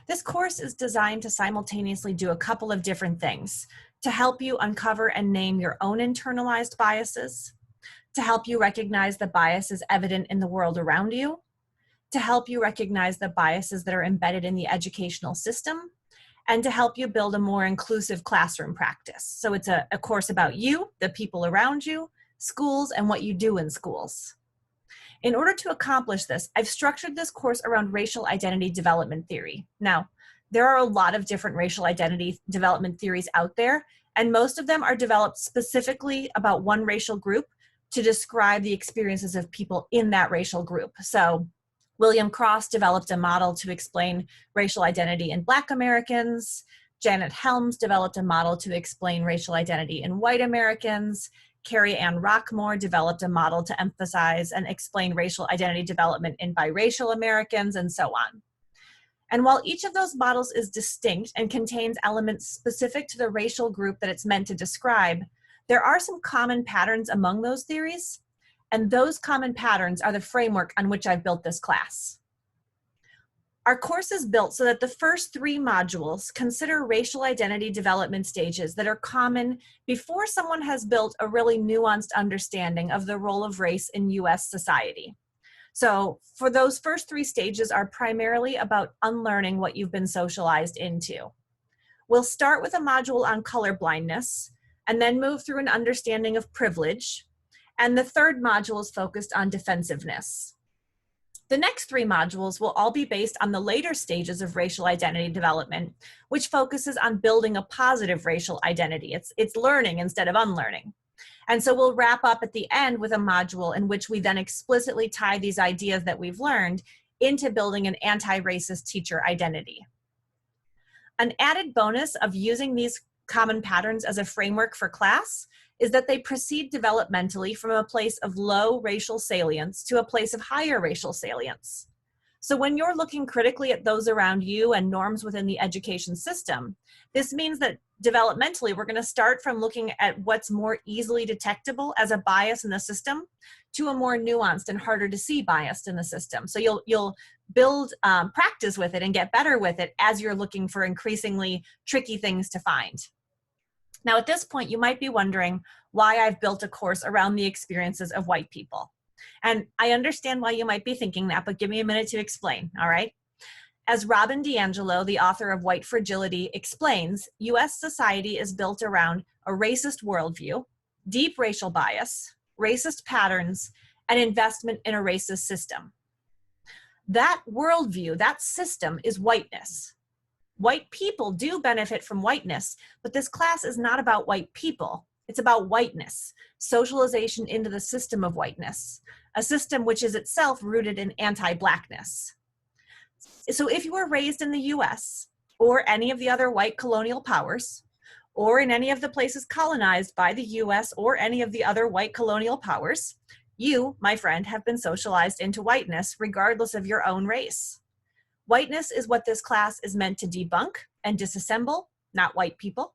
This course is designed to simultaneously do a couple of different things: to help you uncover and name your own internalized biases, to help you recognize the biases evident in the world around you, to help you recognize the biases that are embedded in the educational system, and to help you build a more inclusive classroom practice. So it's a course about you, the people around you, schools, and what you do in schools. In order to accomplish this, I've structured this course around racial identity development theory. Now, there are a lot of different racial identity development theories out there, and most of them are developed specifically about one racial group to describe the experiences of people in that racial group. So William Cross developed a model to explain racial identity in Black Americans. Janet Helms developed a model to explain racial identity in white Americans. Carrie Ann Rockmore developed a model to emphasize and explain racial identity development in biracial Americans, and so on. And while each of those models is distinct and contains elements specific to the racial group that it's meant to describe, there are some common patterns among those theories, and those common patterns are the framework on which I've built this class. Our course is built so that the first 3 modules consider racial identity development stages that are common before someone has built a really nuanced understanding of the role of race in US society. So for those first 3 stages are primarily about unlearning what you've been socialized into. We'll start with a module on colorblindness and then move through an understanding of privilege. And the third module is focused on defensiveness. The next 3 modules will all be based on the later stages of racial identity development, which focuses on building a positive racial identity. It's learning instead of unlearning. And so we'll wrap up at the end with a module in which we then explicitly tie these ideas that we've learned into building an anti-racist teacher identity. An added bonus of using these common patterns as a framework for class is that they proceed developmentally from a place of low racial salience to a place of higher racial salience. So when you're looking critically at those around you and norms within the education system, this means that developmentally we're going to start from looking at what's more easily detectable as a bias in the system to a more nuanced and harder to see bias in the system. So you'll build practice with it and get better with it as you're looking for increasingly tricky things to find. Now, at this point, you might be wondering why I've built a course around the experiences of white people. And I understand why you might be thinking that, but give me a minute to explain, all right? As Robin DiAngelo, the author of White Fragility, explains, US society is built around a racist worldview, deep racial bias, racist patterns, and investment in a racist system. That worldview, that system, is whiteness. White people do benefit from whiteness, but this class is not about white people. It's about whiteness, socialization into the system of whiteness, a system which is itself rooted in anti-Blackness. So if you were raised in the US or any of the other white colonial powers, or in any of the places colonized by the US or any of the other white colonial powers, you, my friend, have been socialized into whiteness regardless of your own race. Whiteness is what this class is meant to debunk and disassemble, not white people.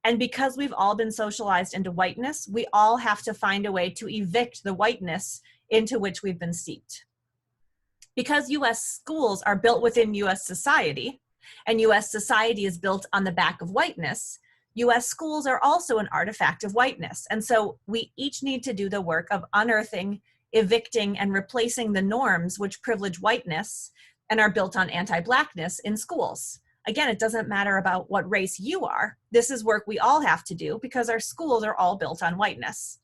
And because we've all been socialized into whiteness, we all have to find a way to evict the whiteness into which we've been steeped. Because US schools are built within US society, and US society is built on the back of whiteness, US schools are also an artifact of whiteness. And so we each need to do the work of unearthing, evicting, and replacing the norms which privilege whiteness and are built on anti-Blackness in schools. Again, it doesn't matter about what race you are. This is work we all have to do because our schools are all built on whiteness.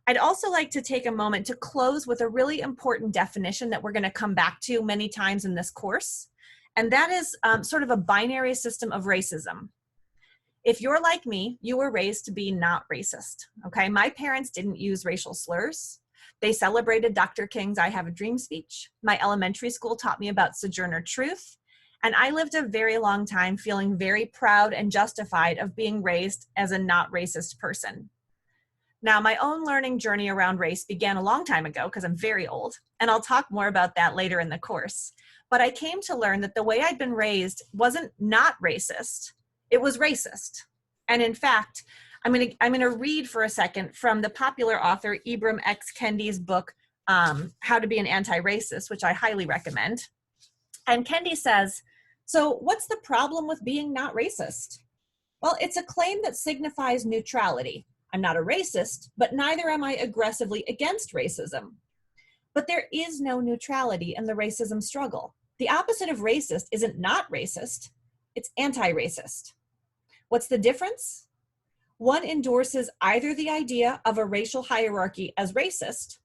I'd also like to take a moment to close with a really important definition that we're going to come back to many times in this course, and that is sort of a binary system of racism. If you're like me, you were raised to be not racist, okay? My parents didn't use racial slurs. They celebrated Dr. King's I Have a Dream speech. My elementary school taught me about Sojourner Truth. And I lived a very long time feeling very proud and justified of being raised as a not racist person. Now, my own learning journey around race began a long time ago because I'm very old, and I'll talk more about that later in the course. But I came to learn that the way I'd been raised wasn't not racist, it was racist. And in fact, I'm gonna read for a second from the popular author Ibram X. Kendi's book, How to Be an Anti-Racist, which I highly recommend. And Kendi says, So what's the problem with being not racist? Well, it's a claim that signifies neutrality. I'm not a racist, but neither am I aggressively against racism. But there is no neutrality in the racism struggle. The opposite of racist isn't not racist, it's anti-racist. What's the difference? One endorses either the idea of a racial hierarchy as racist,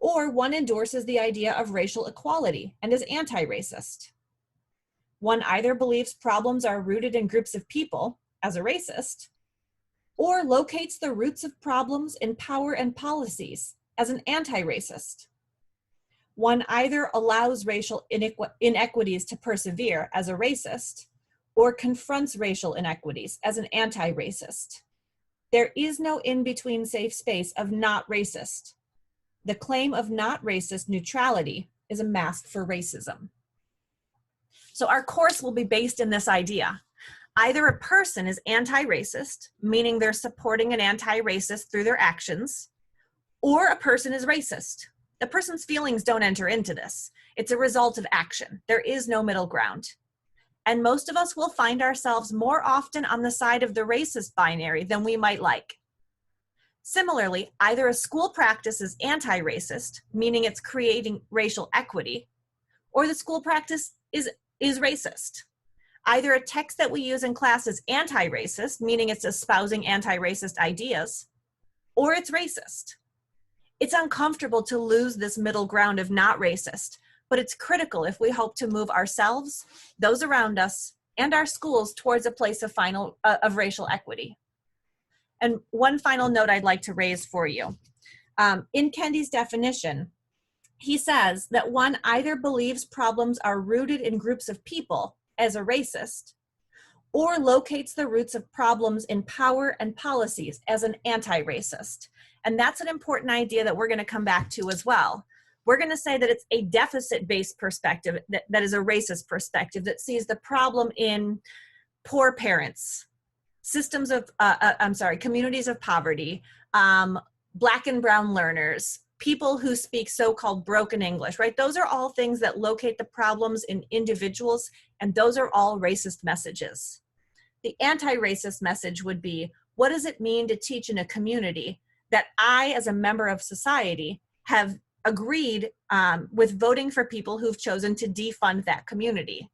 or one endorses the idea of racial equality and is anti-racist. One either believes problems are rooted in groups of people as a racist, or locates the roots of problems in power and policies as an anti-racist. One either allows racial inequities to persevere as a racist, or confronts racial inequities as an anti-racist. There is no in-between safe space of not racist. The claim of not racist neutrality is a mask for racism. So our course will be based in this idea. Either a person is anti-racist, meaning they're supporting an anti-racist through their actions, or a person is racist. The person's feelings don't enter into this. It's a result of action. There is no middle ground. And most of us will find ourselves more often on the side of the racist binary than we might like. Similarly, either a school practice is anti-racist, meaning it's creating racial equity, or the school practice is racist. Either a text that we use in class is anti-racist, meaning it's espousing anti-racist ideas, or it's racist. It's uncomfortable to lose this middle ground of not racist, but it's critical if we hope to move ourselves, those around us, and our schools towards a place of racial equity. And one final note I'd like to raise for you. In Kendi's definition, he says that one either believes problems are rooted in groups of people as a racist, or locates the roots of problems in power and policies as an anti-racist. And that's an important idea that we're going to come back to as well. We're going to say that it's a deficit-based perspective that is a racist perspective that sees the problem in poor parents, systems of, communities of poverty, Black and brown learners, people who speak so-called broken English, right? Those are all things that locate the problems in individuals, and those are all racist messages. The anti-racist message would be, what does it mean to teach in a community that I, as a member of society, have agreed with voting for people who've chosen to defund that community?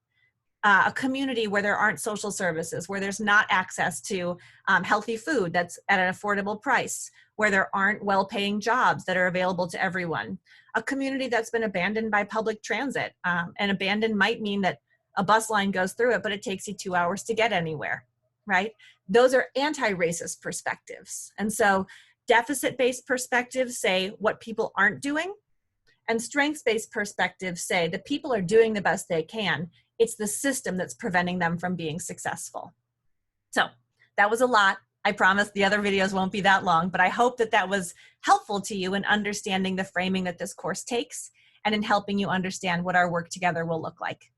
A community where there aren't social services, where there's not access to healthy food that's at an affordable price, where there aren't well-paying jobs that are available to everyone. A community that's been abandoned by public transit. And abandoned might mean that a bus line goes through it, but it takes you 2 hours to get anywhere, right? Those are anti-racist perspectives. And so deficit-based perspectives say what people aren't doing, and strengths-based perspectives say the people are doing the best they can. It's the system that's preventing them from being successful. So that was a lot. I promise the other videos won't be that long, but I hope that that was helpful to you in understanding the framing that this course takes and in helping you understand what our work together will look like.